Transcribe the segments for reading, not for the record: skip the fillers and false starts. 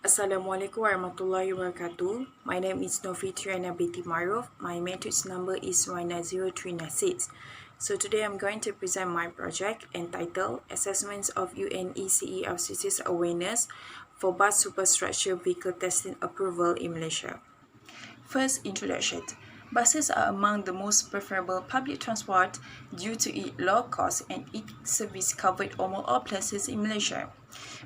Assalamualaikum warahmatullahi wabarakatuh. My name is FITRIANA binti Maruf. My matrix number is 190396. So today I'm going to present my project entitled Assessments of UNECE FCC's Awareness for Bus Superstructure Vehicle Testing Approval in Malaysia. First, introduction. Buses are among the most preferable public transport due to its low cost and its service covered almost all places in Malaysia.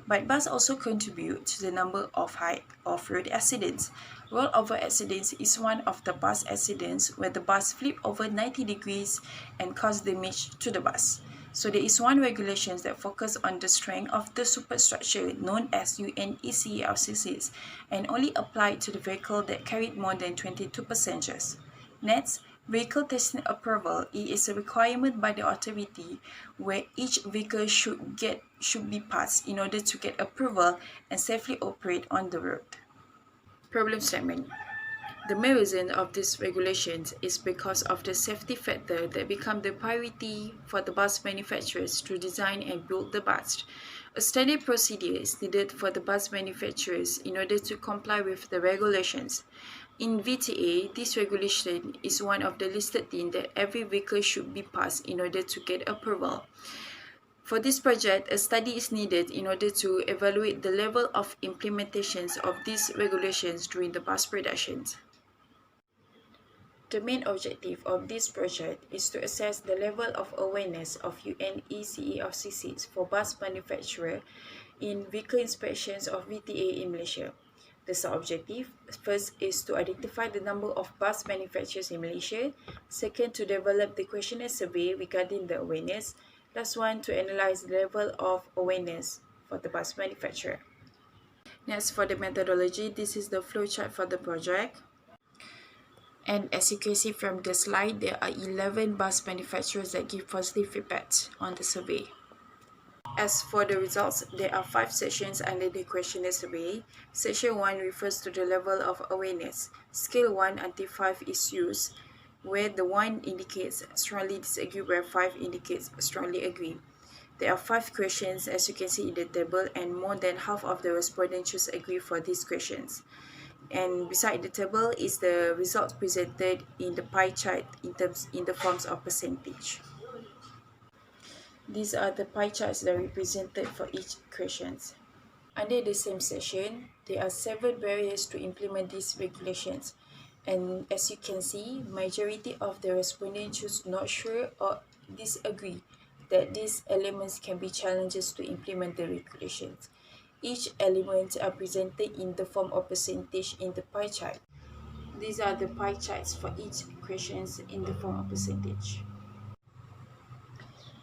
But buses also contribute to the number of high off-road accidents. Rollover accidents is one of the bus accidents where the bus flips over 90 degrees and cause damage to the bus. So there is one regulation that focuses on the strength of the superstructure known as UNECE FCCs and only applied to the vehicle that carried more than 22 passengers. Next, vehicle testing approval is a requirement by the authority where each vehicle should be passed in order to get approval and safely operate on the road. Problem statement. The main reason of these regulations is because of the safety factor that become the priority for the bus manufacturers to design and build the bus. A standard procedure is needed for the bus manufacturers in order to comply with the regulations. In VTA, this regulation is one of the listed things that every vehicle should be passed in order to get approval. For this project, a study is needed in order to evaluate the level of implementations of these regulations during the bus productions. The main objective of this project is to assess the level of awareness of UNECE FCCs for bus manufacturer in vehicle inspections of VTA in Malaysia. The sub-objective, first, is to identify the number of bus manufacturers in Malaysia. Second, to develop the questionnaire survey regarding the awareness. Last one, to analyze the level of awareness for the bus manufacturer. Next, for the methodology, this is the flowchart for the project. And as you can see from the slide, there are 11 bus manufacturers that give positive feedback on the survey. As for the results, there are 5 sections under the questionnaire survey. Section 1 refers to the level of awareness. Scale 1 until 5 is used, where the 1 indicates strongly disagree, where 5 indicates strongly agree. There are 5 questions as you can see in the table, and more than half of the respondents choose agree for these questions. And beside the table is the results presented in the pie chart in the forms of percentage. These are the pie charts that are represented for each questions. Under the same section, there are 7 barriers to implement these regulations. And as you can see, majority of the respondents choose not sure or disagree that these elements can be challenges to implement the regulations. Each element are presented in the form of percentage in the pie chart. These are the pie charts for each questions in the form of percentage.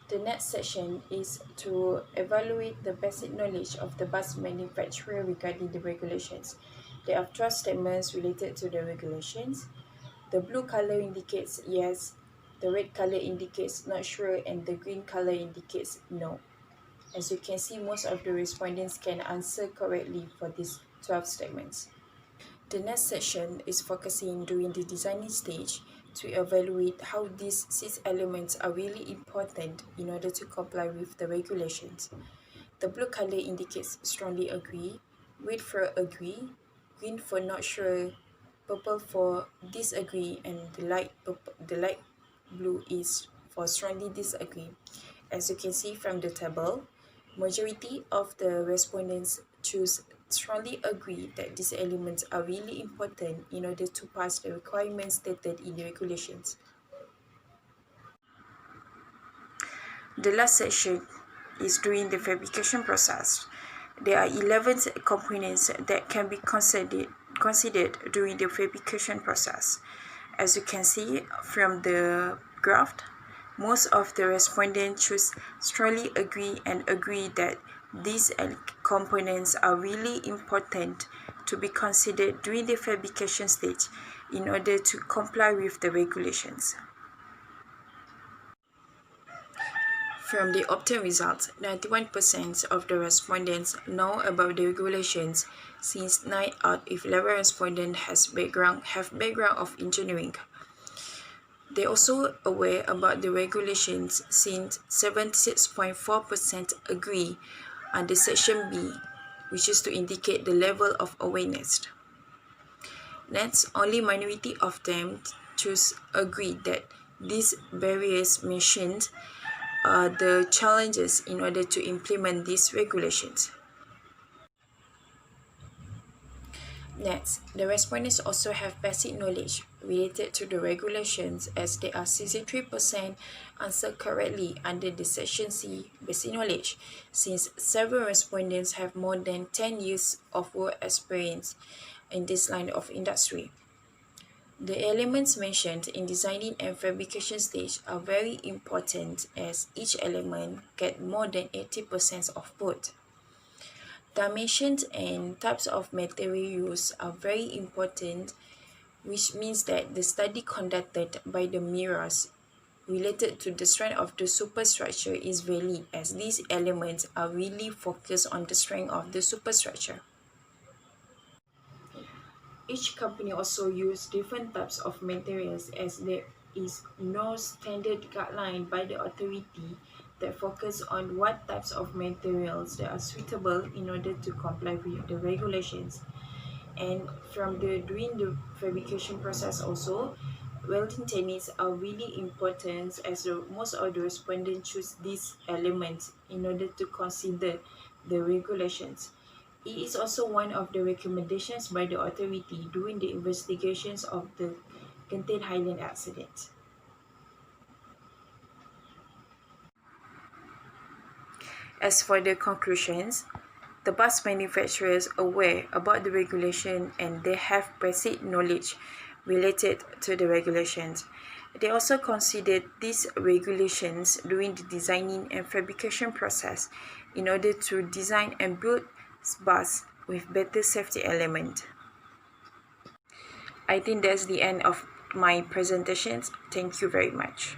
The next section is to evaluate the basic knowledge of the bus manufacturer regarding the regulations. There are 12 statements related to the regulations. The blue color indicates yes, the red color indicates not sure, and the green color indicates no. As you can see, most of the respondents can answer correctly for these 12 statements. The next section is focusing during the designing stage to evaluate how these 6 elements are really important in order to comply with the regulations. The blue color indicates strongly agree, red for agree, green for not sure, purple for disagree, and the light blue is for strongly disagree. As you can see from the table, majority of the respondents choose strongly agree that these elements are really important in order to pass the requirements stated in the regulations. The last section is during the fabrication process. There are 11 components that can be considered during the fabrication process. As you can see from the graph, most of the respondents choose strongly agree and agree that these components are really important to be considered during the fabrication stage in order to comply with the regulations. From the obtained results, 91% of the respondents know about the regulations, since 9 out of 11 respondents have background of engineering. They are also aware about the regulations, since 76.4% agree under Section B which is to indicate the level of awareness. Next, only minority of them agree that these barriers mentioned are the challenges in order to implement these regulations. Next, the respondents also have basic knowledge related to the regulations, as they are 63% answered correctly under the section C, basic knowledge, since several respondents have more than 10 years of work experience in this line of industry. The elements mentioned in designing and fabrication stage are very important, as each element gets more than 80% of both. Dimensions and types of material used are very important, which means that the study conducted by the mirrors related to the strength of the superstructure is valid, as these elements are really focused on the strength of the superstructure. Each company also uses different types of materials, as there is no standard guideline by the authority that focus on what types of materials that are suitable in order to comply with the regulations. And during the fabrication process also, welding techniques are really important, as most of the respondents choose these elements in order to consider the regulations. It is also one of the recommendations by the authority during the investigations of the Genting Highland accident. As for the conclusions, the bus manufacturers are aware about the regulation and they have basic knowledge related to the regulations. They also considered these regulations during the designing and fabrication process in order to design and build bus with better safety element. I think that's the end of my presentations. Thank you very much.